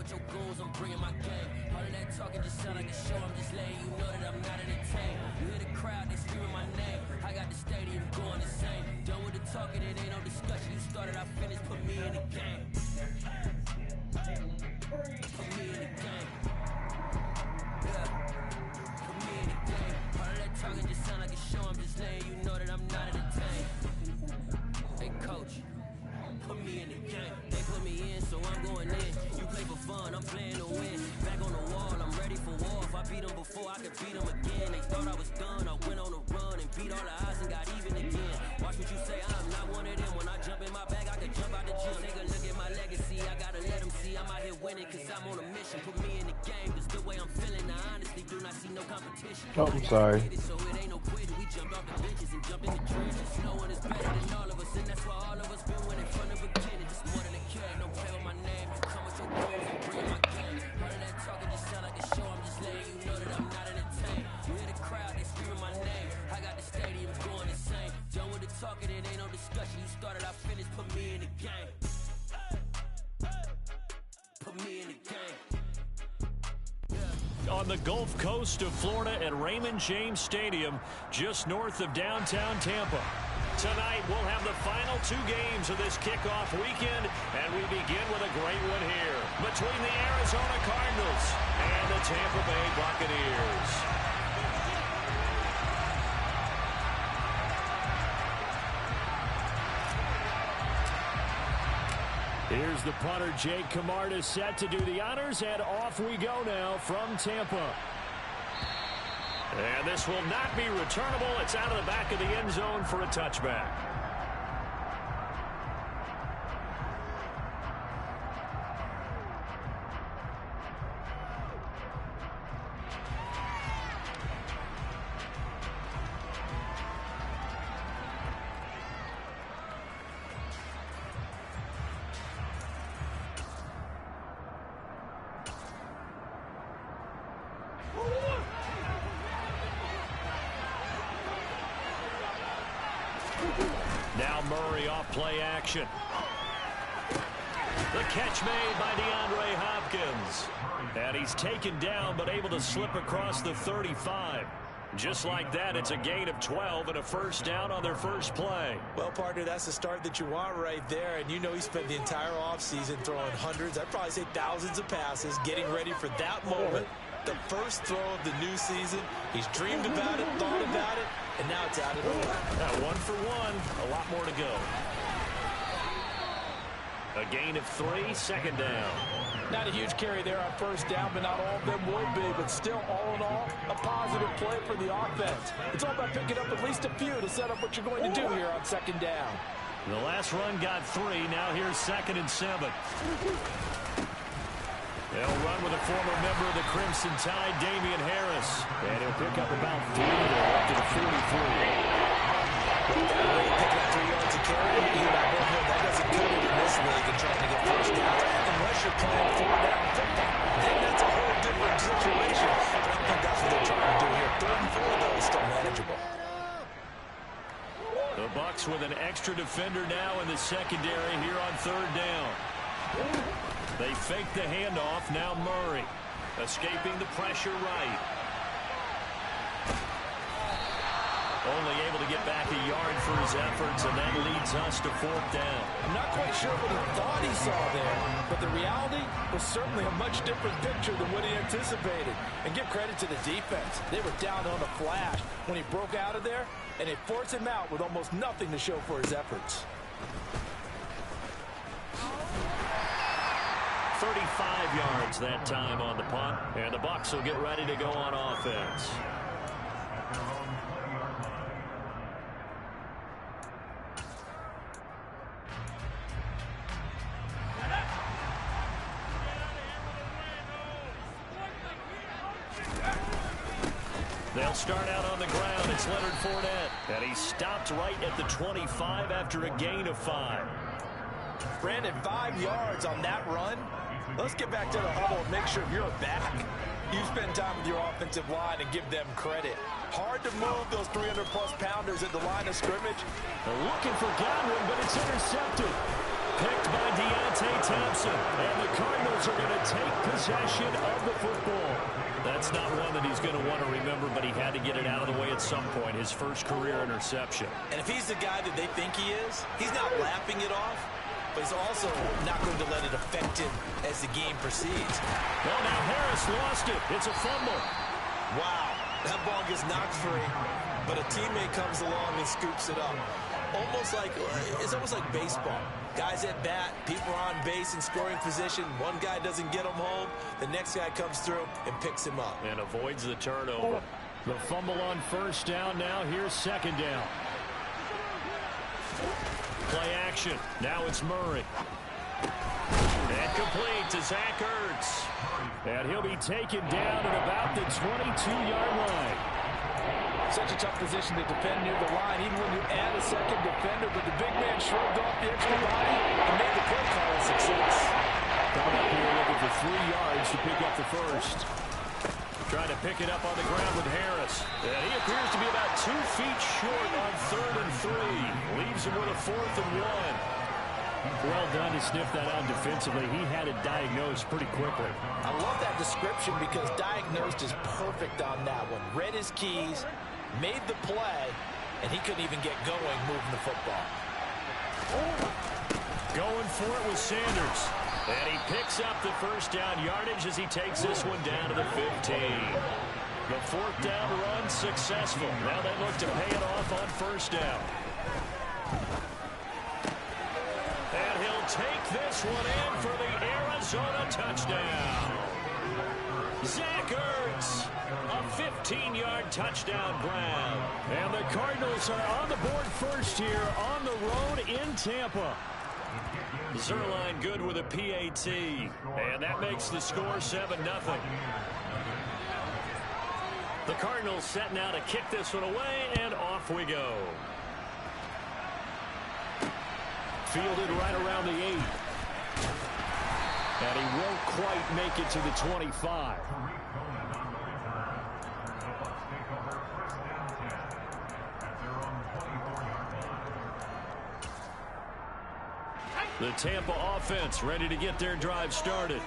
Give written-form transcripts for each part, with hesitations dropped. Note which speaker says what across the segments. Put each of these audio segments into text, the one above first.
Speaker 1: with your goons, I'm bringing my game. All of that talking just sound like a show, I'm just letting you know that I'm not entertained. You hear the crowd, they screaming my name. I got the stadium going insane. Done with the talking, it ain't no discussion. You started, I finished, put me in the game. Put me in the game. Yeah. Put me in the game. All of that talking just sound like a show, I'm just letting you know that I'm not entertained. Hey coach, put me in the game. They put me in, so I'm going in. You play for fun, I'm playing to win. Back on the wall, I'm ready for war. If I beat them before, I could beat them again. They thought I was done, I went on a run and beat all the odds and got even again. Watch what you say, I'm not one of them. When I jump in my bag, I can jump out the gym. Take a look at my legacy, I gotta let them see I'm out here winning, cause I'm on a mission. Put me in the game, cause the way I'm feeling, I honestly do not see no competition.
Speaker 2: Oh, I'm sorry.
Speaker 1: So it ain't no quitting, we jumped off the benches and jumped in the trenches. No one is better than all of us, and that's why all of us been winning from the beginning. Just more than a kid, no play with my name. You come with your goals and bring my game. All of that talking just sound like a show, I'm just letting you know that I'm not entertained. You hear the crowd, they screaming my name. I got the stadium going insane. Done with the talking, it ain't no discussion. You started, I finished, put me in the game. Put me in the game.
Speaker 3: On the Gulf Coast of Florida at Raymond James Stadium, just north of downtown Tampa. Tonight, we'll have the final two games of this kickoff weekend, and we begin with a great one here between the Arizona Cardinals and the Tampa Bay Buccaneers. Here's the punter, Jake Camarda, set to do the honors, and off we go now from Tampa. And this will not be returnable. It's out of the back of the end zone for a touchback. Now Murray off play action. The catch made by DeAndre Hopkins. And he's taken down but able to slip across the 35. Just like that, it's a gain of 12 and a first down on their first play.
Speaker 4: Well, partner, that's the start that you want right there. And you know he spent the entire offseason throwing hundreds, I'd probably say thousands of passes, getting ready for that moment. The first throw of the new season. He's dreamed about it, thought about it, and now it's out of the way.
Speaker 3: Now 1 for 1, a lot more to go. A gain of 3, second down.
Speaker 5: Not a huge carry there on first down, but not all of them will be. But still, all in all, a positive play for the offense. It's all about picking up at least a few to set up what you're going to do here on second down.
Speaker 3: The last run got 3. Now here's 2nd and 7. They'll run with a former member of the Crimson Tide, Damian Harris. And he'll pick up about 3 there up to the 43.
Speaker 4: That rate, picking up 3 yards a carry, that doesn't cut it in this league and trying to get first downs unless you're playing 4-down football. Then that's a whole different situation. But I think that's what they're trying to do here. 3rd and 4, though, is still manageable.
Speaker 3: The Bucs with an extra defender now in the secondary here on 3rd down. They fake the handoff. Now Murray escaping the pressure right. Only able to get back a yard for his efforts, and that leads us to 4th down.
Speaker 5: I'm not quite sure what he thought he saw there, but the reality was certainly a much different picture than what he anticipated. And give credit to the defense. They were down on the flash when he broke out of there, and they forced him out with almost nothing to show for his efforts.
Speaker 3: 35 yards that time on the punt, and the Bucs will get ready to go on offense. They'll start out on the ground. It's Leonard Fournette, and he stopped right at the 25 after a gain of 5.
Speaker 5: Brandon, 5 yards on that run. Let's get back to the huddle and make sure you're back. You spend time with your offensive line and give them credit. Hard to move those 300-plus pounders at the line of scrimmage.
Speaker 3: They're looking for Godwin, but it's intercepted. picked by Deontay Thompson. And the Cardinals are going to take possession of the football. That's not one that he's going to want to remember, but he had to get it out of the way at some point, his first career interception.
Speaker 5: And if he's the guy that they think he is, he's not laughing it off, but he's also not going to let it affect him as the game proceeds.
Speaker 3: Well, now Harris lost it. It's a fumble.
Speaker 5: Wow, that ball gets knocked free, but a teammate comes along and scoops it up. It's almost like baseball. Guys at bat, people are on base in scoring position. One guy doesn't get him home. The next guy comes through and picks him up.
Speaker 3: And avoids the turnover. The fumble on first down now. Here's second down. Play action. Now it's Murray. And complete to Zach Ertz. And he'll be taken down at about the 22-yard line.
Speaker 5: Such a tough position to defend near the line, even when you add a second defender, but the big man shrugged off the extra body and made the play call a success.
Speaker 3: Coming up here looking for 3 yards to pick up the first. Trying to pick it up on the ground with Harris. And he appears to be about 2 feet short on 3rd and 3. Leaves him with a 4th and 1. Well done to sniff that out defensively. He had it diagnosed pretty quickly.
Speaker 5: I love that description because diagnosed is perfect on that one. Read his keys, made the play, and he couldn't even get going moving the football.
Speaker 3: Going for it with Sanders. And he picks up the first down yardage as he takes this one down to the 15. The 4th down run successful. Now they look to pay it off on first down. And he'll take this one in for the Arizona touchdown. Zach Ertz, a 15-yard touchdown grab. And the Cardinals are on the board first here on the road in Tampa. Zerline good with a PAT. And that makes the score 7-0. The Cardinals set now to kick this one away, and off we go. Fielded right around the 8. And he won't quite make it to the 25. The Tampa offense ready to get their drive started.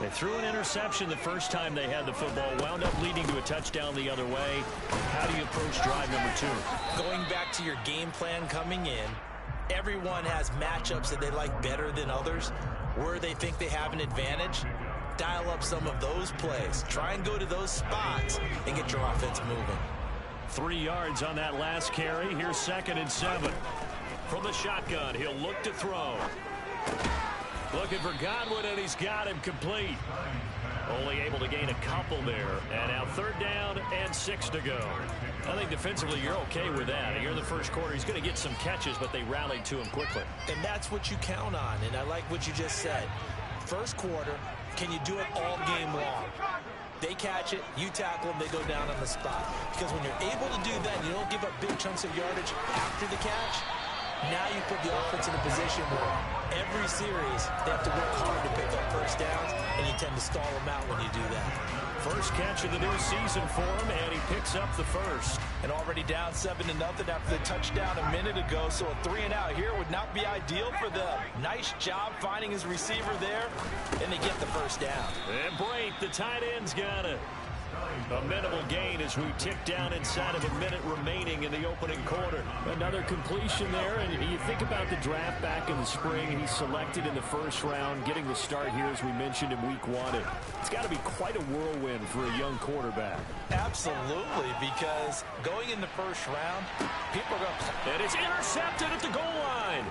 Speaker 3: They threw an interception the first time they had the football, wound up leading to a touchdown the other way. How do you approach drive number 2?
Speaker 5: Going back to your game plan coming in, everyone has matchups that they like better than others. Where they think they have an advantage, dial up some of those plays. Try and go to those spots and get your offense moving.
Speaker 3: 3 yards on that last carry. Here's 2nd and 7. From the shotgun, he'll look to throw. Looking for Godwin, and he's got him complete. Only able to gain a couple there. And now 3rd down and 6 to go. I think defensively you're okay with that. Here in the first quarter, he's going to get some catches, but they rallied to him quickly.
Speaker 5: And that's what you count on, and I like what you just said. First quarter, can you do it all game long? They catch it, you tackle them, they go down on the spot. Because when you're able to do that, you don't give up big chunks of yardage after the catch, now you put the offense in a position where every series they have to work hard to pick up first downs, and you tend to stall them out when you do that.
Speaker 3: First catch of the new season for him, and he picks up the first.
Speaker 5: And already down 7-0 after the touchdown a minute ago, so a 3-and-out here would not be ideal for them. Nice job finding his receiver there, and they get the first down.
Speaker 3: And Brate, the tight end's got it. A minimal gain as we tick down inside of a minute remaining in the opening quarter. Another completion there, and you think about the draft back in the spring. He's selected in the first round, getting the start here as we mentioned in week 1. It's got to be quite a whirlwind for a young quarterback.
Speaker 5: Absolutely, because going in the first round, people are going to...
Speaker 3: And it's intercepted at the goal line.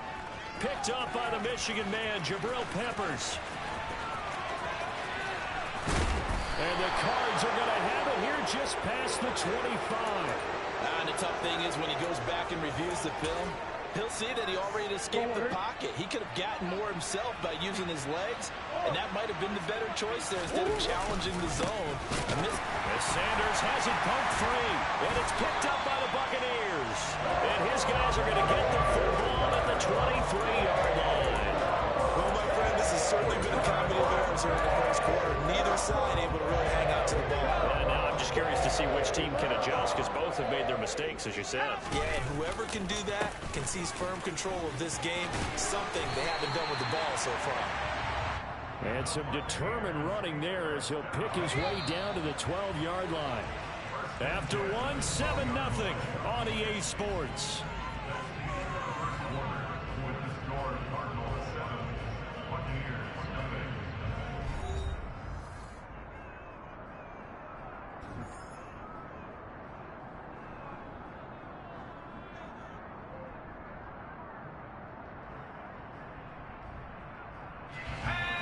Speaker 3: Picked up by the Michigan man, Jabril Peppers. And the Cards are going to have it here just past the 25.
Speaker 5: And the tough thing is when he goes back and reviews the film, he'll see that he already escaped the pocket. He could have gotten more himself by using his legs, and that might have been the better choice there instead of challenging the zone.
Speaker 3: As Sanders has it pumped free, and it's picked up by the Buccaneers. And his guys are going to get the football at the 23-yard line.
Speaker 4: Well, my friend, this has certainly been a comedy of errors here in the first quarter. Neither side able to really hang out to the ball.
Speaker 3: Now I'm just curious to see which team can adjust because both have made their mistakes, as you said.
Speaker 4: Yeah, and whoever can do that can seize firm control of this game, something they haven't done with the ball so far.
Speaker 3: And some determined running there as he'll pick his way down to the 12-yard line. After one, 7-0 on EA Sports.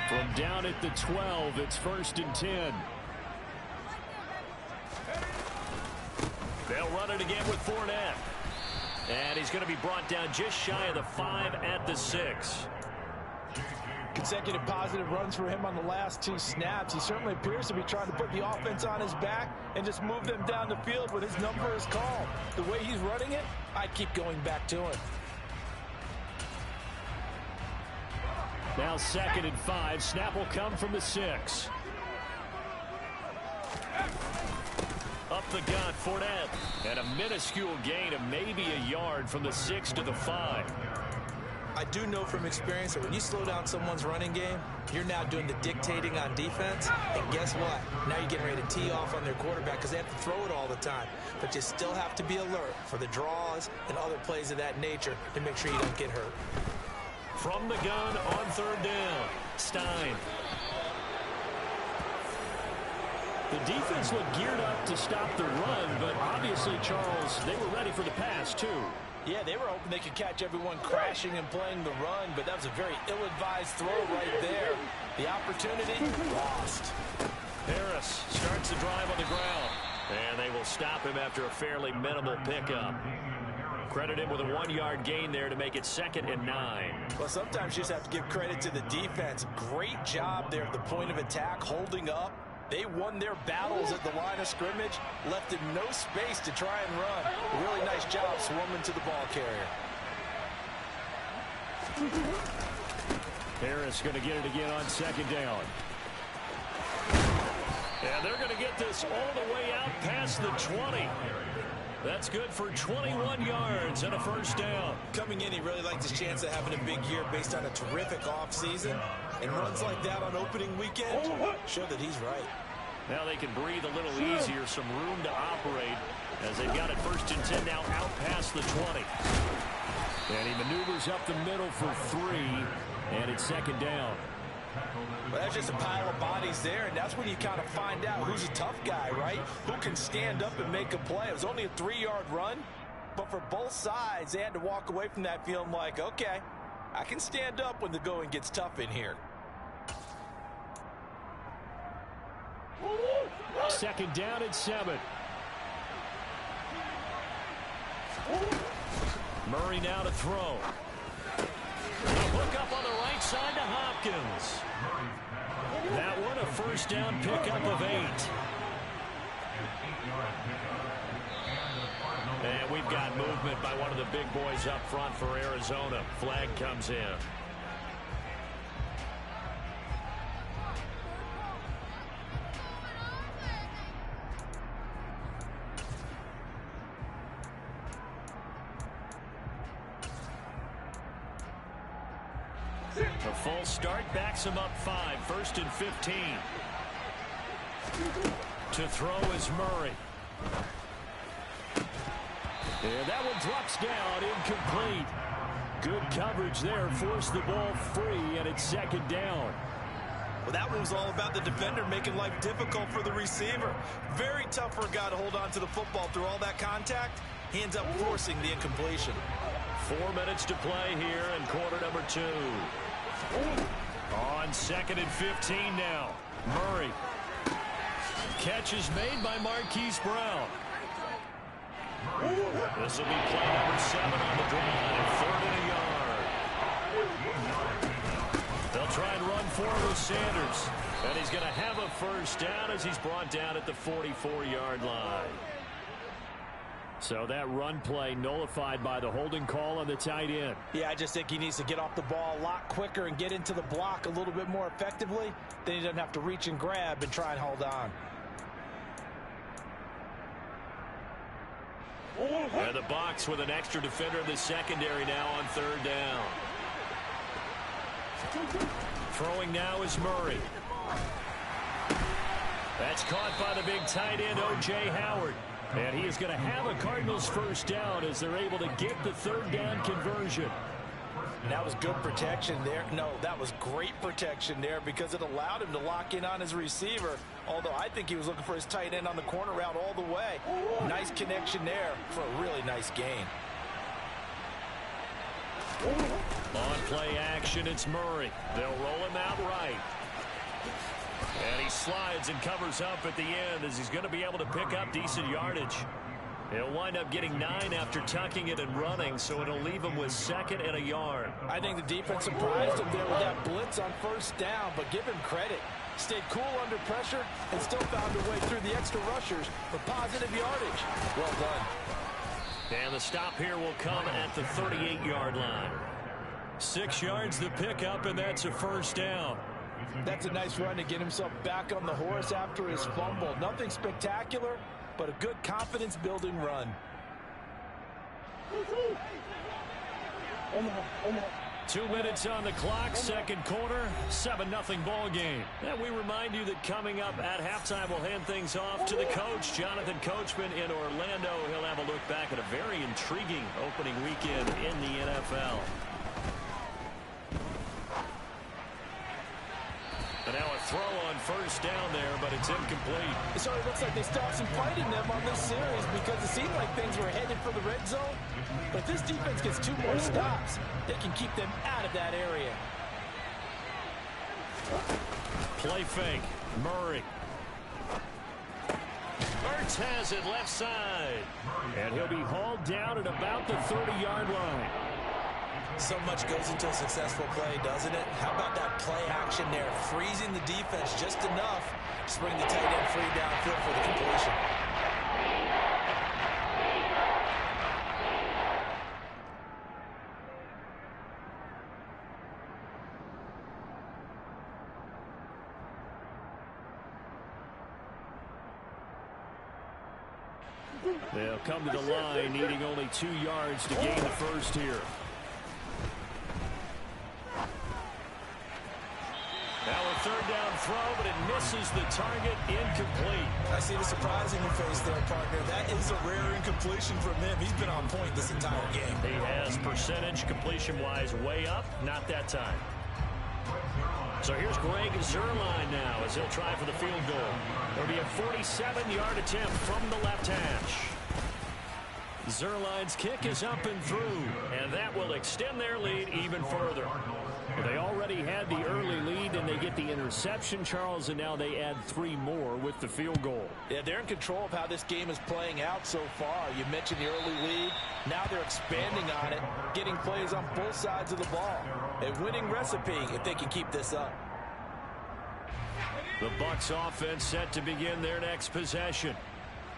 Speaker 3: From down at the 12, it's 1st and 10. They'll run it again with Fournette. And he's going to be brought down just shy of the 5 at the 6.
Speaker 5: Consecutive positive runs for him on the last 2 snaps. He certainly appears to be trying to put the offense on his back and just move them down the field when his number is called. The way he's running it, I keep going back to him.
Speaker 3: Now 2nd and 5. Snap will come from the 6. Up the gut, Fournette. And a minuscule gain of maybe a yard from the 6 to the 5.
Speaker 4: I do know from experience that when you slow down someone's running game, you're now doing the dictating on defense. And guess what? Now you're getting ready to tee off on their quarterback because they have to throw it all the time. But you still have to be alert for the draws and other plays of that nature to make sure you don't get hurt.
Speaker 3: From the gun on 3rd down, Stein. The defense looked geared up to stop the run, but obviously, Charles, they were ready for the pass, too.
Speaker 5: Yeah, they were hoping they could catch everyone crashing and playing the run, but that was a very ill-advised throw right there. The opportunity lost.
Speaker 3: Harris starts the drive on the ground, and they will stop him after a fairly minimal pickup. Credit him with a 1-yard gain there to make it 2nd and 9.
Speaker 5: Well, sometimes you just have to give credit to the defense. Great job there at the point of attack, holding up. They won their battles at the line of scrimmage, left him no space to try and run. A really nice job swarming to the ball carrier.
Speaker 3: Harris going to get it again on 2nd down. And they're going to get this all the way out past the 20. That's good for 21 yards and a 1st down.
Speaker 4: Coming in, he really liked his chance of having a big year based on a terrific offseason. And runs like that on opening weekend show that he's right.
Speaker 3: Now they can breathe a little easier, some room to operate as they've got it 1st and 10 now out past the 20. And he maneuvers up the middle for 3, and it's 2nd down.
Speaker 5: Well, that's just a pile of bodies there, and that's when you kind of find out who's a tough guy, right? Who can stand up and make a play. It was only a 3-yard run, but for both sides, they had to walk away from that feeling like, okay, I can stand up when the going gets tough in here.
Speaker 3: 2nd down and 7. Murray now to throw. A hook up on the right side to Hopkins. That one a 1st down pickup of 8. And we've got movement by one of the big boys up front for Arizona. Flag comes in. A full start backs him up 5. 1st and 15. To throw is Murray. And that one drops down, incomplete. Good coverage there, forced the ball free, and it's 2nd down.
Speaker 4: Well, that one was all about the defender making life difficult for the receiver. Very tough for a guy to hold on to the football through all that contact. He ends up forcing the incompletion.
Speaker 3: 4 minutes to play here in quarter number 2. On 2nd and 15 now. Murray. Catch is made by Marquise Brown. This will be play number 7 on the drive. 3rd and a yard. They'll try and run forward with Sanders. And he's going to have a 1st down as he's brought down at the 44-yard line. So that run play nullified by the holding call on the tight end.
Speaker 5: Yeah, I just think he needs to get off the ball a lot quicker and get into the block a little bit more effectively. Then he doesn't have to reach and grab and try and hold on.
Speaker 3: And the Bucs with an extra defender in the secondary now on third down. Throwing now is Murray. That's caught by the big tight end, O.J. Howard. And he is going to have a Cardinals first down as they're able to get the third down conversion.
Speaker 5: That was good protection there. No, that was great protection there because it allowed him to lock in on his receiver. Although I think he was looking for his tight end on the corner route all the way. Nice connection there for a really nice gain.
Speaker 3: On play action, it's Murray. They'll roll him out right. And he slides and covers up at the end as he's going to be able to pick up decent yardage. He'll wind up getting 9 after tucking it and running, so it'll leave him with 2nd and a yard.
Speaker 5: I think the defense surprised him there with that blitz on first down, but give him credit. Stayed cool under pressure and still found a way through the extra rushers for positive yardage. Well done.
Speaker 3: And the stop here will come at the 38-yard line. 6 yards the pickup, and that's a first down.
Speaker 5: That's a nice run to get himself back on the horse after his fumble. Nothing spectacular, but a good confidence-building run.
Speaker 3: 2 minutes on the clock, second quarter, 7-0 ball game. And we remind you that coming up at halftime, we'll hand things off to the coach, Jonathan Coachman in Orlando. He'll have a look back at a very intriguing opening weekend in the NFL. And now a throw on first down there, but it's incomplete.
Speaker 5: It sort of looks like they stopped some fight in them on this series because it seemed like things were headed for the red zone. But if this defense gets 2 more stops, they can keep them out of that area.
Speaker 3: Play fake. Murray. Ertz has it left side. And he'll be hauled down at about the 30-yard line.
Speaker 4: So much goes into a successful play, doesn't it? How about that play action there? Freezing the defense just enough to bring the tight end free downfield for the completion.
Speaker 3: They'll come to the line, needing only 2 yards to gain the first here. Now a third down throw, but it misses the target, incomplete.
Speaker 4: I see the surprise in your face there, partner. That is a rare incompletion from him. He's been on point this entire game.
Speaker 3: He has percentage completion-wise way up, not that time. So here's Greg Zuerlein now as he'll try for the field goal. There'll be a 47-yard attempt from the left hash. Zuerlein's kick is up and through, and that will extend their lead even further. They already had the early lead, and they get the interception, Charles, and now they add 3 more with the field goal.
Speaker 5: Yeah, they're in control of how this game is playing out so far. You mentioned the early lead. Now they're expanding on it, getting plays on both sides of the ball. A winning recipe if they can keep this up.
Speaker 3: The Bucs offense set to begin their next possession.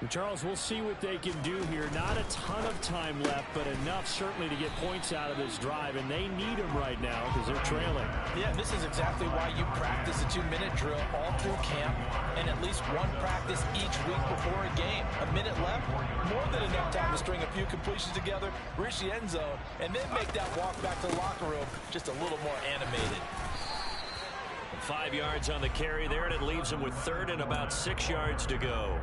Speaker 3: And Charles, we'll see what they can do here. Not a ton of time left, but enough certainly to get points out of this drive, and they need them right now because they're trailing.
Speaker 5: Yeah, this is exactly why you practice a 2-minute drill all through camp and at least one practice each week before a game. A minute left, more than enough time to string a few completions together, reach the end zone, and then make that walk back to the locker room just a little more animated.
Speaker 3: 5 yards on the carry there, and it leaves them with third and about 6 yards to go.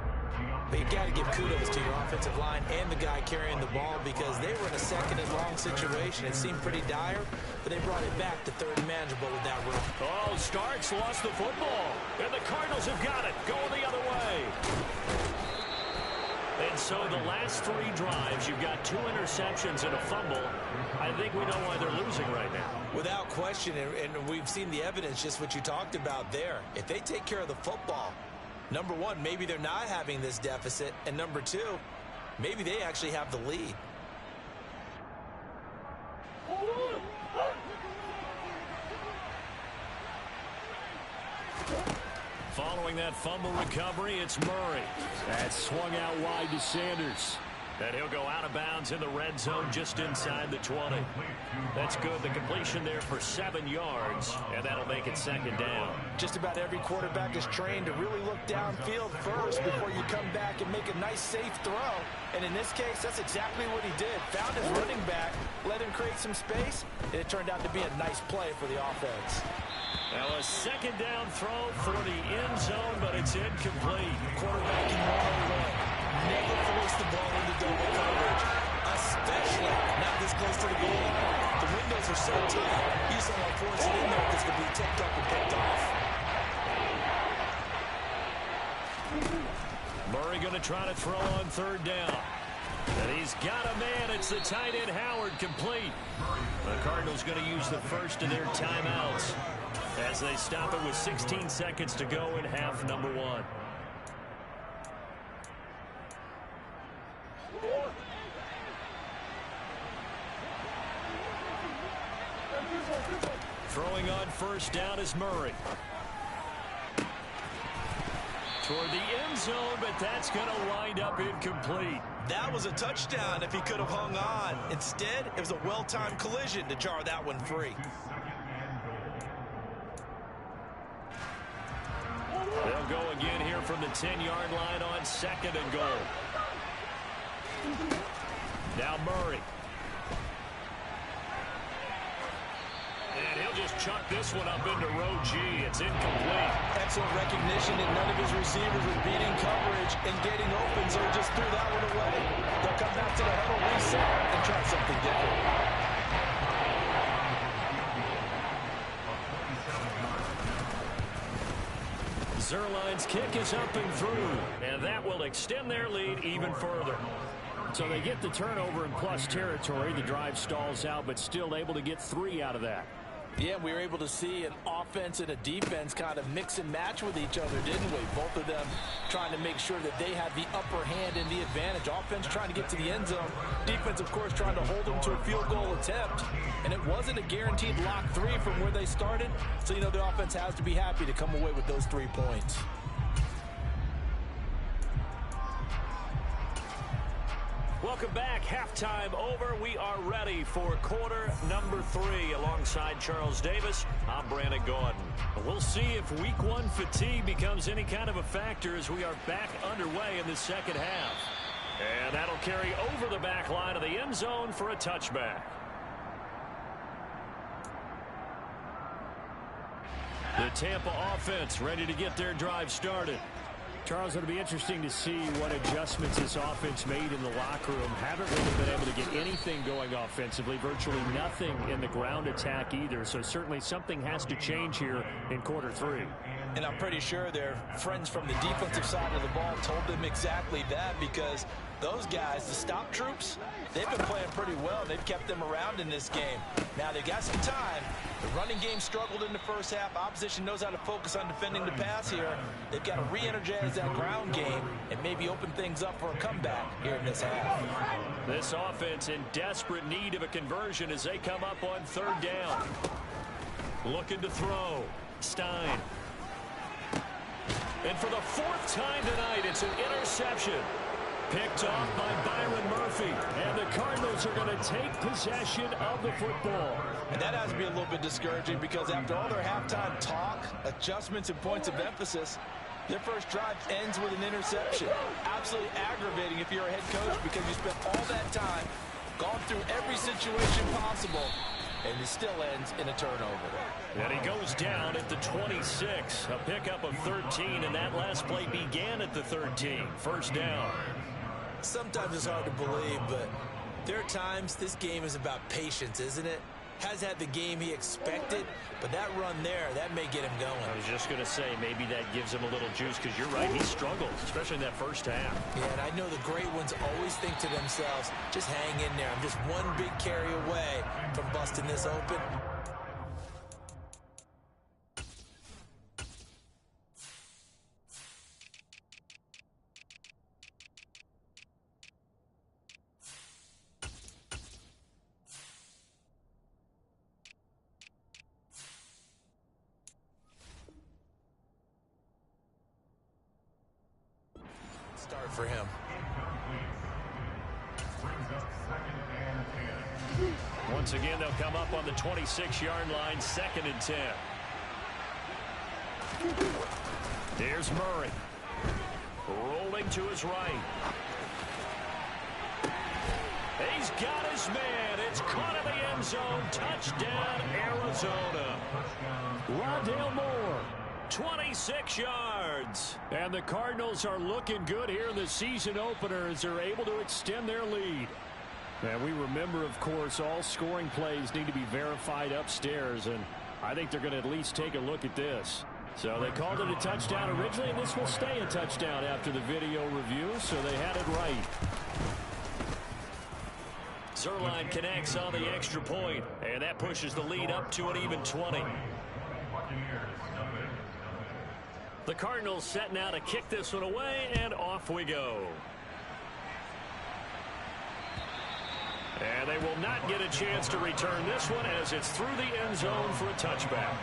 Speaker 4: But you got to give kudos to your offensive line and the guy carrying the ball because they were in a second and long situation. It seemed pretty dire, but they brought it back to third and manageable with that run.
Speaker 3: Oh, Starks lost the football, and the Cardinals have got it, going the other way. And so the last 3 drives, you've got 2 interceptions and a fumble. I think we know why they're losing right now.
Speaker 4: Without question, and we've seen the evidence, just what you talked about there. If they take care of the football, number 1, maybe they're not having this deficit, and number 2, maybe they actually have the lead.
Speaker 3: Following that fumble recovery, it's Murray. That swung out wide to Sanders. And he'll go out of bounds in the red zone just inside the 20. That's good. The completion there for 7 yards, and that'll make it second down.
Speaker 5: Just about every quarterback is trained to really look downfield first before you come back and make a nice, safe throw. And in this case, that's exactly what he did. Found his running back, let him create some space, and it turned out to be a nice play for the offense.
Speaker 3: Now a second down throw for the end zone, but it's incomplete.
Speaker 4: Quarterback in 101. Never force the ball into double coverage, especially not this close to the goal line. The windows are so tight, you just don't want to force it in there because it'll be tipped up and picked off.
Speaker 3: Murray going to try to throw on third down. And he's got a man. It's the tight end Howard, complete. The Cardinals going to use the first of their timeouts as they stop it with 16 seconds to go in half number 1. Throwing on first down is Murray. Toward the end zone, but that's going to wind up incomplete.
Speaker 4: That was a touchdown if he could have hung on. Instead, it was a well-timed collision to jar that one free.
Speaker 3: They'll go again here from the 10-yard line on second and goal. Now Murray. And he'll just chuck this one up into row G. It's incomplete.
Speaker 5: Excellent recognition, and none of his receivers were beating coverage and getting open, so he just threw that one away. They'll come back to the huddle, reset, and try something different.
Speaker 3: Zerline's kick is up and through, and that will extend their lead even further. So they get the turnover in plus territory. The drive stalls out, but still able to get 3 out of that.
Speaker 5: Yeah, we were able to see an offense and a defense kind of mix and match with each other, didn't we? Both of them trying to make sure that they had the upper hand and the advantage. Offense trying to get to the end zone. Defense, of course, trying to hold them to a field goal attempt. And it wasn't a guaranteed lock 3 from where they started. So, you know, the offense has to be happy to come away with those 3 points.
Speaker 3: Welcome back. Halftime over. We are ready for quarter number 3. Alongside Charles Davis, I'm Brandon Gaudin. We'll see if week 1 fatigue becomes any kind of a factor as we are back underway in the second half. And that'll carry over the back line of the end zone for a touchback. The Tampa offense ready to get their drive started. Charles, it'll be interesting to see what adjustments this offense made in the locker room. Haven't really been able to get anything going offensively, virtually nothing in the ground attack either. So certainly something has to change here in quarter 3.
Speaker 5: And I'm pretty sure their friends from the defensive side of the ball told them exactly that, because those guys, the stop troops, they've been playing pretty well. They've kept them around in this game. Now they've got some time. The running game struggled in the first half. Opposition knows how to focus on defending the pass here. They've got to re-energize that ground game and maybe open things up for a comeback here in this half.
Speaker 3: This offense in desperate need of a conversion as they come up on third down. Looking to throw. Stein. And for the 4th time tonight, it's an interception. Picked off by Byron Murphy. And the Cardinals are going to take possession of the football.
Speaker 5: And that has to be a little bit discouraging, because after all their halftime talk, adjustments, and points of emphasis, their first drive ends with an interception. Absolutely aggravating if you're a head coach, because you spent all that time, gone through every situation possible, and it still ends in a turnover.
Speaker 3: And he goes down at the 26. A pickup of 13, and that last play began at the 13. First down.
Speaker 4: Sometimes it's hard to believe, but there are times this game is about patience, isn't it? Has had the game he expected, but that run there, that may get him going.
Speaker 3: I was just going to say, maybe that gives him a little juice, because you're right, he struggled, especially in that first half.
Speaker 4: Yeah, and I know the great ones always think to themselves, just hang in there. I'm just one big carry away from busting this open. Start for him.
Speaker 3: Once again, they'll come up on the 26-yard line, 2nd and 10. Here's Murray. Rolling to his right. He's got his man. It's caught in the end zone. Touchdown, Arizona. Rondale Moore, 26 yards. And the Cardinals are looking good here in the season opener as they're able to extend their lead. And we remember, of course, all scoring plays need to be verified upstairs, and I think they're going to at least take a look at this. So they called it a touchdown originally, and this will stay a touchdown after the video review, so they had it right. Zerline connects on the extra point, and that pushes the lead up to an even 20. The Cardinals set now to kick this one away, and off we go. And they will not get a chance to return this one as it's through the end zone for a touchback.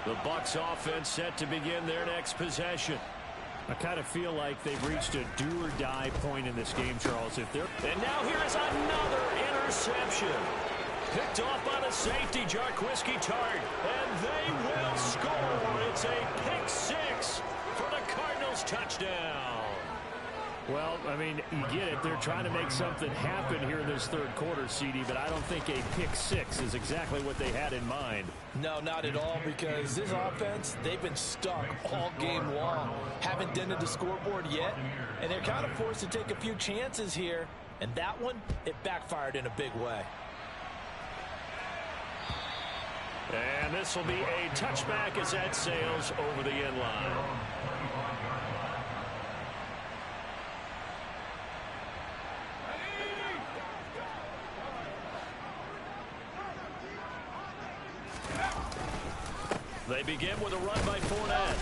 Speaker 3: The Bucs offense set to begin their next possession. I kind of feel like they've reached a do-or-die point in this game, Charles. And now here is another interception. Picked off by the safety, Jarquiski Tart. And they will score. It's a pick six for the Cardinals touchdown. Well, I mean, you get it. They're trying to make something happen here in this third quarter, CD, but I don't think a pick six is exactly what they had in mind.
Speaker 5: No, not at all, because this offense, they've been stuck all game long. Haven't dented the scoreboard yet, and they're kind of forced to take a few chances here. And that one, it backfired in a big way.
Speaker 3: And this will be a touchback as that sails over the end line. They begin with a run by Fournette.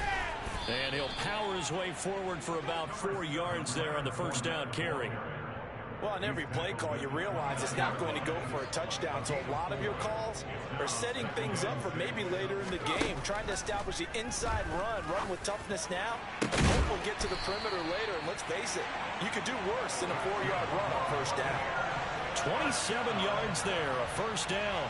Speaker 3: And he'll power his way forward for about 4 yards there on the first down carry.
Speaker 5: Well, on every play call, you realize it's not going to go for a touchdown. So a lot of your calls are setting things up for maybe later in the game, trying to establish the inside run with toughness now. Hope we'll get to the perimeter later, and let's face it, you could do worse than a 4-yard run on first down.
Speaker 3: 27 yards there, a first down.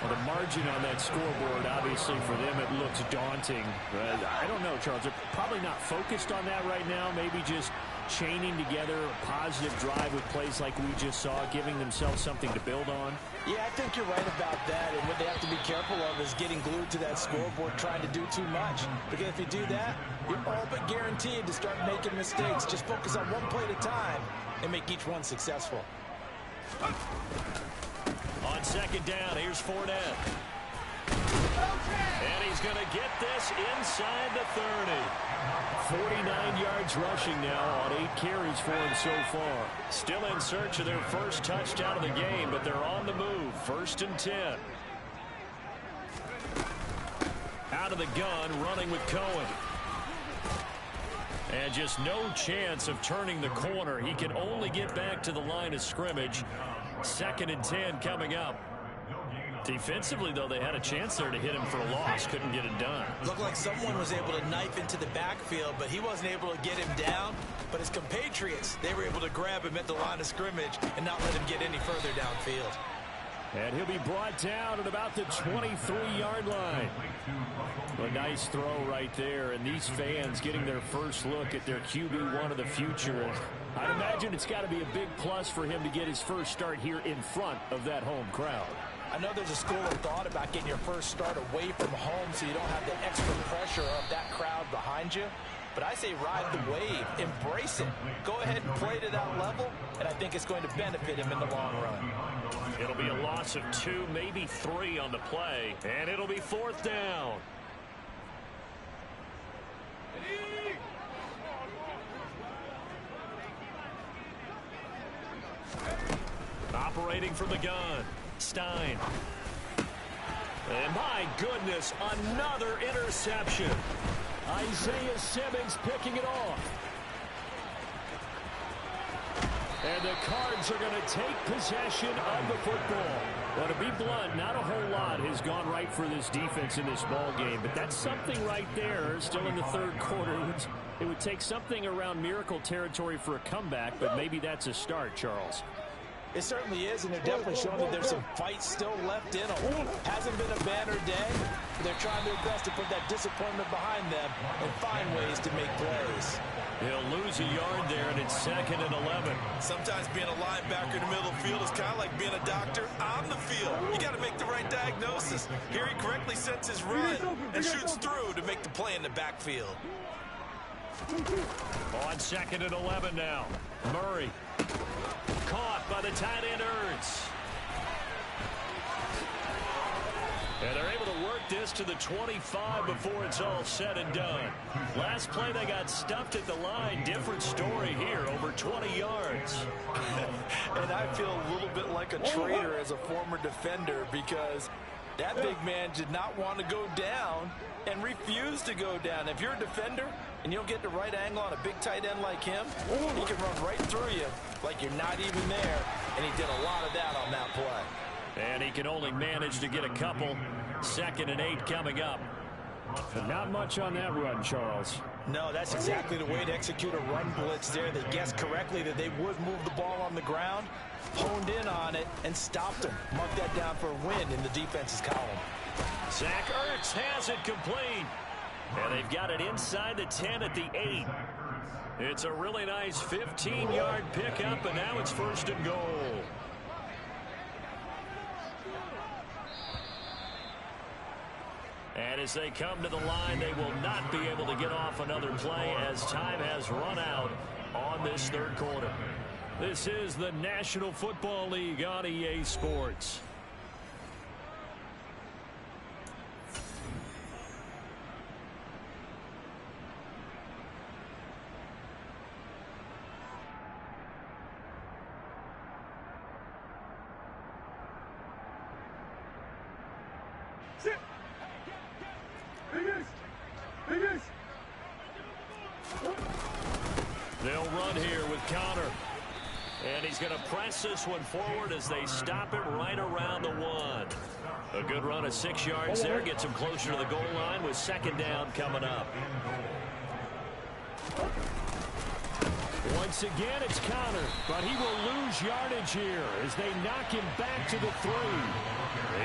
Speaker 3: Well, the margin on that scoreboard, obviously, for them, it looks daunting. I don't know, Charles. They're probably not focused on that right now. Maybe just chaining together a positive drive with plays like we just saw, giving themselves something to build on.
Speaker 5: Yeah, I think you're right about that. And what they have to be careful of is getting glued to that scoreboard, trying to do too much. Because if you do that, you're all but guaranteed to start making mistakes. Just focus on one play at a time and make each one successful.
Speaker 3: On second down, here's Fournette. And he's going to get this inside the 30. 49 yards rushing now on 8 carries for him so far. Still in search of their first touchdown of the game, but they're on the move. 1st and 10. Out of the gun, running with Cohen. And just no chance of turning the corner. He can only get back to the line of scrimmage. 2nd and 10 coming up. Defensively, though, they had a chance there to hit him for a loss. Couldn't get it done.
Speaker 5: Looked like someone was able to knife into the backfield, but he wasn't able to get him down. But his compatriots, they were able to grab him at the line of scrimmage and not let him get any further downfield.
Speaker 3: And he'll be brought down at about the 23-yard line. A nice throw right there, and these fans getting their first look at their QB1 of the future. And I'd imagine it's got to be a big plus for him to get his first start here in front of that home crowd.
Speaker 5: I know there's a school of thought about getting your first start away from home so you don't have the extra pressure of that crowd behind you. But I say ride the wave, embrace it. Go ahead and play to that level, and I think it's going to benefit him in the long run.
Speaker 3: It'll be a loss of 2, maybe 3 on the play, and it'll be 4th down. Operating from the gun, Stein. And my goodness, another interception. Isaiah Simmons picking it off. And the Cards are going to take possession of the football. Well, to be blunt, not a whole lot has gone right for this defense in this ball game, but that's something right there. Still in the third quarter. It would take something around miracle territory for a comeback, but maybe that's a start, Charles.
Speaker 5: It certainly is, and they're definitely showing that there's some fight still left in them. Hasn't been a banner day. They're trying their best to put that disappointment behind them and find ways to make plays.
Speaker 3: He'll lose a yard there, and it's 2nd and 11.
Speaker 4: Sometimes being a linebacker in the middle of the field is kind of like being a doctor on the field. You got to make the right diagnosis. Here he correctly sets his run and shoots through to make the play in the backfield.
Speaker 3: On 2nd and 11 now. Murray. Caught by the tight end Ertz. And they're able to work this to the 25 before it's all said and done. Last play they got stuffed at the line. Different story here, over 20 yards.
Speaker 5: And I feel a little bit like a traitor as a former defender because that big man did not want to go down and refused to go down. If you're a defender and you don't get the right angle on a big tight end like him, he can run right through you like you're not even there, and he did a lot of that on that play.
Speaker 3: And he can only manage to get a couple. 2nd and 8 coming up. But not much on that run, Charles.
Speaker 5: No, that's exactly the way to execute a run blitz there. They guessed correctly that they would move the ball on the ground, honed in on it, and stopped them. Mark that down for a win in the defense's column.
Speaker 3: Zach Ertz has it complete. And they've got it inside the 10 at the 8. It's a really nice 15-yard pickup, and now it's 1st and goal. And as they come to the line, they will not be able to get off another play as time has run out on this third quarter. This is the National Football League on EA Sports. They'll run here with Connor. And he's going to press this one forward as they stop him right around the 1. A good run of 6 yards there. Gets him closer to the goal line with 2nd down coming up. Once again, it's Connor, but he will lose yardage here as they knock him back to the 3.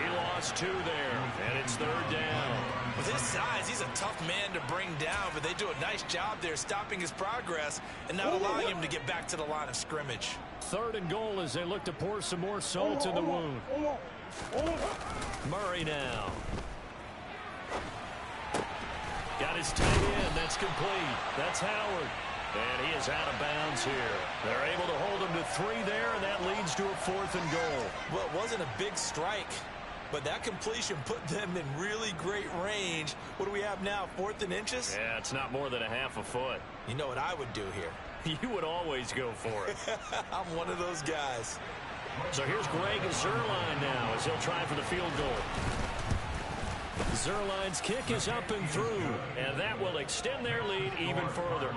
Speaker 3: He lost 2 there, and it's 3rd down.
Speaker 4: With his size, he's a tough man to bring down, but they do a nice job there stopping his progress and not allowing him to get back to the line of scrimmage.
Speaker 3: 3rd and goal as they look to pour some more salt in the wound. Murray now. Got his tight end. That's complete. That's Howard. And he is out of bounds here. They're able to hold him to 3 there, and that leads to a 4th and goal.
Speaker 4: Well, it wasn't a big strike, but that completion put them in really great range. What do we have now, 4th and inches?
Speaker 3: Yeah, it's not more than a half a foot.
Speaker 4: You know what I would do here?
Speaker 3: You would always go for it.
Speaker 4: I'm one of those guys.
Speaker 3: So here's Greg Zuerlein now as he'll try for the field goal. Zuerlein's kick is up and through, and that will extend their lead even further.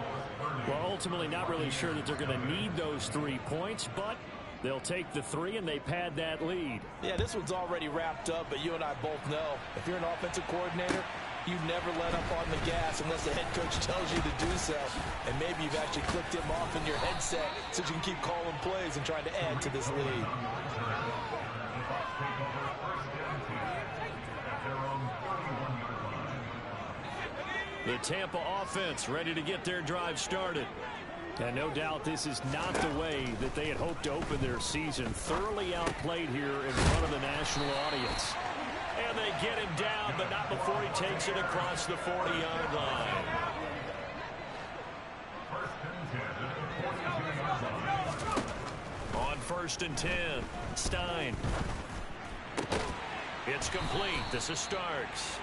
Speaker 3: Well, ultimately not really sure that they're going to need those 3 points, but they'll take the 3 and they pad that lead.
Speaker 5: Yeah, this one's already wrapped up, but you and I both know if you're an offensive coordinator, you never let up on the gas unless the head coach tells you to do so. And maybe you've actually clicked him off in your headset so you can keep calling plays and trying to add to this lead.
Speaker 3: The Tampa offense ready to get their drive started. And no doubt this is not the way that they had hoped to open their season. Thoroughly outplayed here in front of the national audience. And they get him down, but not before he takes it across the 40-yard line. On 1st and 10, Stein. It's complete. This is Starks.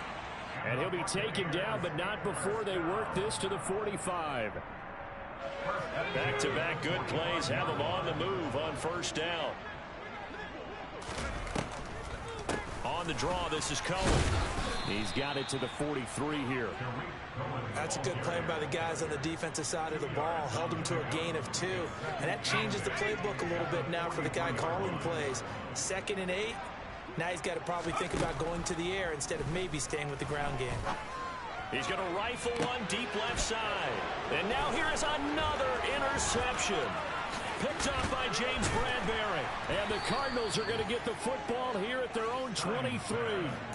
Speaker 3: And he'll be taken down, but not before they work this to the 45. Back-to-back good plays have him on the move on 1st down. On the draw, this is Cohen. He's got it to the 43 here.
Speaker 4: That's a good play by the guys on the defensive side of the ball. Held him to a gain of 2. And that changes the playbook a little bit now for the guy calling plays. 2nd and 8.
Speaker 5: Now he's got to probably think about going to the air instead of maybe staying with the ground game.
Speaker 3: He's going to rifle one deep left side. And now here is another interception. Picked up by James Bradbury. And the Cardinals are going to get the football here at their own 23.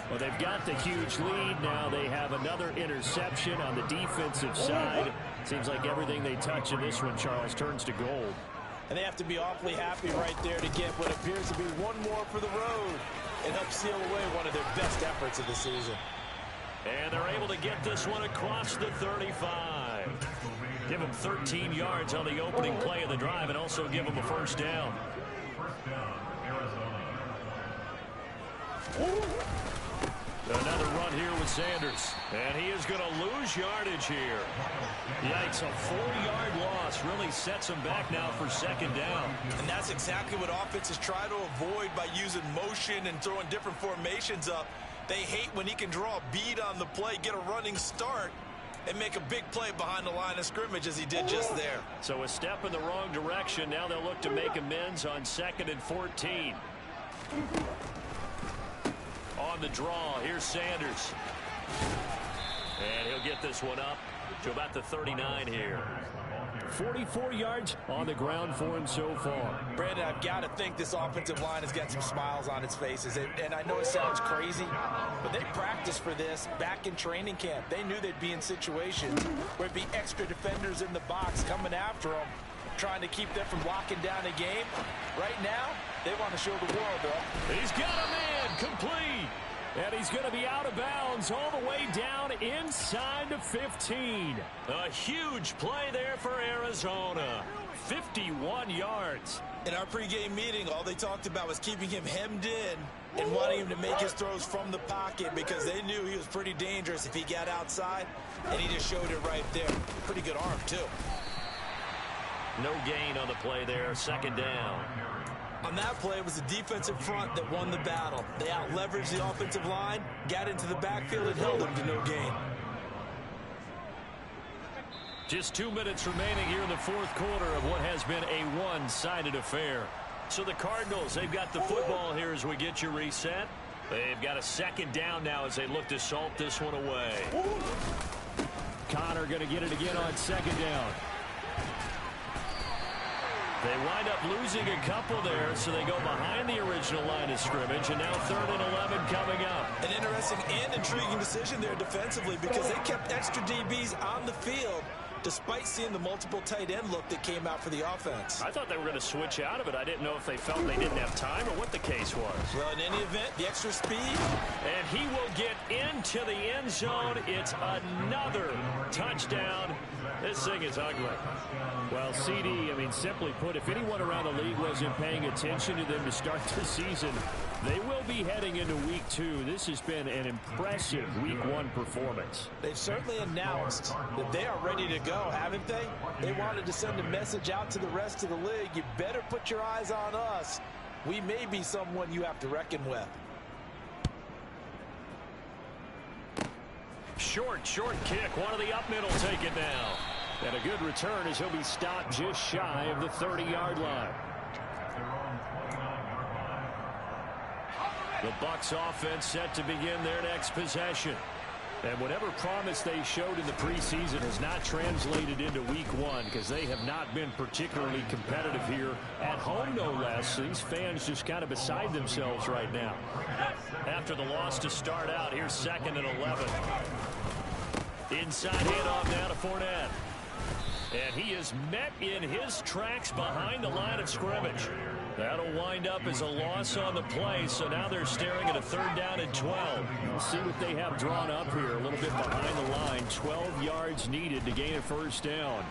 Speaker 3: Well, they've got the huge lead. Now they have another interception on the defensive side. Seems like everything they touch in this one, Charles, turns to gold.
Speaker 5: And they have to be awfully happy right there to get what appears to be one more for the road and help seal away one of their best efforts of the season.
Speaker 3: And they're able to get this one across the 35. Give them 13 yards on the opening play of the drive and also give them a first down. Another run here with Sanders. And he is going to lose yardage here. Yikes, a 4-yard loss really sets him back now for second down.
Speaker 4: And that's exactly what offenses try to avoid by using motion and throwing different formations up. They hate when he can draw a bead on the play, get a running start, and make a big play behind the line of scrimmage as he did just there.
Speaker 3: So a step in the wrong direction. Now they'll look to make amends on 2nd and 14. On the draw, here's Sanders. And he'll get this one up to about the 39 here. 44 yards on the ground for him so far.
Speaker 5: Brandon, I've got to think this offensive line has got some smiles on its faces. And I know it sounds crazy, but they practiced for this back in training camp. They knew they'd be in situations where it'd be extra defenders in the box coming after them, trying to keep them from locking down a game. Right now, they want to show the world, though.
Speaker 3: He's got a man complete. And he's going to be out of bounds all the way down inside the 15. A huge play there for Arizona. 51 yards.
Speaker 4: In our pregame meeting, all they talked about was keeping him hemmed in and wanting him to make his throws from the pocket because they knew he was pretty dangerous if he got outside, and he just showed it right there. Pretty good arm, too.
Speaker 3: No gain on the play there. Second down.
Speaker 4: On that play, it was the defensive front that won the battle. They out-leveraged the offensive line, got into the backfield, and held them to no gain.
Speaker 3: Just 2 minutes remaining here in the fourth quarter of what has been a one-sided affair. So the Cardinals, they've got the football here as we get you reset. They've got a second down now as they look to salt this one away. Connor going to get it again on second down. They wind up losing a couple there, so they go behind the original line of scrimmage, and now 3rd and 11 coming up.
Speaker 4: An interesting and intriguing decision there defensively because they kept extra DBs on the field despite seeing the multiple tight end look that came out for the offense.
Speaker 3: I thought they were going to switch out of it. I didn't know if they felt they didn't have time or what the case was.
Speaker 4: Well, in any event, the extra speed.
Speaker 3: And he will get into the end zone. It's another touchdown. This thing is ugly. Well, CD, I mean, simply put, if anyone around the league wasn't paying attention to them to start the season, they will be heading into week 2. This has been an impressive week 1 performance.
Speaker 5: They've certainly announced that they are ready to go, haven't they? They wanted to send a message out to the rest of the league. You better put your eyes on us. We may be someone you have to reckon with.
Speaker 3: Short kick. One of the up middle take it now. And a good return as he'll be stopped just shy of the 30-yard line. The Bucs offense set to begin their next possession. And whatever promise they showed in the preseason has not translated into week 1 because they have not been particularly competitive here at home, no less. These fans just kind of beside themselves right now. After the loss to start out, here's 2nd and 11. Inside handoff now to Fournette. And he is met in his tracks behind the line of scrimmage. That'll wind up as a loss on the play, so now they're staring at a 3rd down and 12. We'll see what they have drawn up here, a little bit behind the line. 12 yards needed to gain a first down.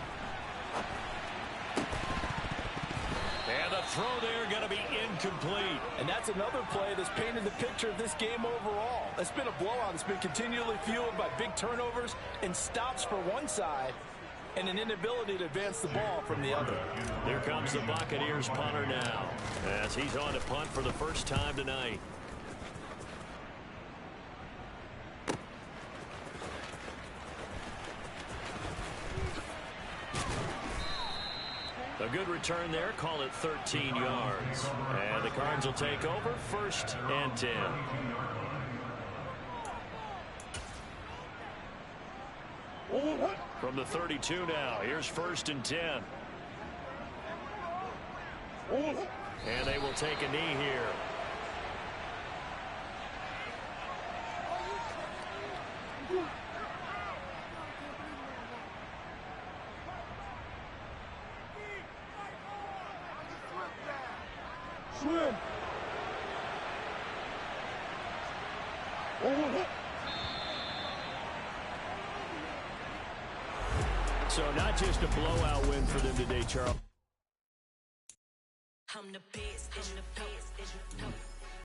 Speaker 3: And the throw there going to be incomplete.
Speaker 5: And that's another play that's painted the picture of this game overall. It's been a blowout. It's been continually fueled by big turnovers and stops for one side, and an inability to advance the ball from the other.
Speaker 3: Here comes the Buccaneers punter now, as he's on to punt for the first time tonight. A good return there. Call it 13 yards. And the Cards will take over 1st and 10. From the 32 now, here's 1st and 10. And they will take a knee here. So not just a blowout win for them today, Charles.